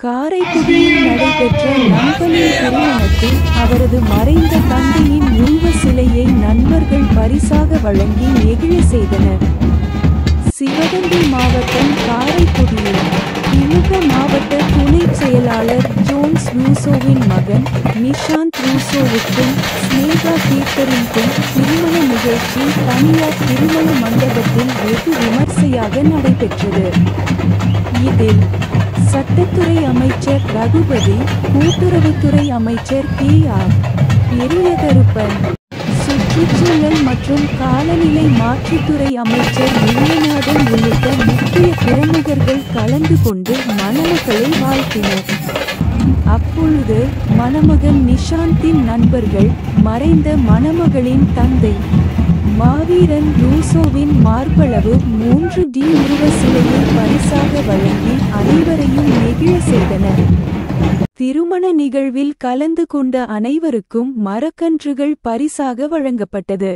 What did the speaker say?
காரைக்குடியில் நடைபெற்ற நண்பனின் திருமணத்தில் அவரது மறைந்த தந்தையின் உருவ சிலையை நண்பர்கள் பரிசாக வழங்கி நெகிழ செய்தனர். சிவகங்கை மாவட்டம் காரைக்குடியில் திமுக மாவட்ட துணைச் செயலாளர் ஜோன்ஸ் ரூசோவின் மகன் நிஷாந்த் ரூசோவுக்கும் ஸ்னேகா கேத்தரினுக்கும் திருமண நிகழ்ச்சி தனியார் திருமண மண்டபத்தில் வெகு விமர்சையாக நடைபெற்றது. இதில் சட்டத்துறை அமைச்சர் ரகுபதி, கூட்டுறவுத்துறை அமைச்சர் கே.ஆர். பெரியகருப்பன், சுற்றுச்சூழல் மற்றும் காலநிலை மாற்றுத்துறை அமைச்சர் முனியநாதன் உள்ளிட்ட முக்கிய பிரமுகர்கள் கலந்து கொண்டு மணமக்களை வாழ்த்தினர். அப்பொழுது மணமகன் நிஷாந்தின் நண்பர்கள் மறைந்த மணமகளின் தந்தை மாவீரன் ரூசோவின் மார்பளவு 3D உருவ சிலையை பரிசாக வழங்கி அனைவரையும் நெகிழ செய்தனர். திருமண நிகழ்வில் கலந்து கொண்ட அனைவருக்கும் மரக்கன்றுகள் பரிசாக வழங்கப்பட்டது.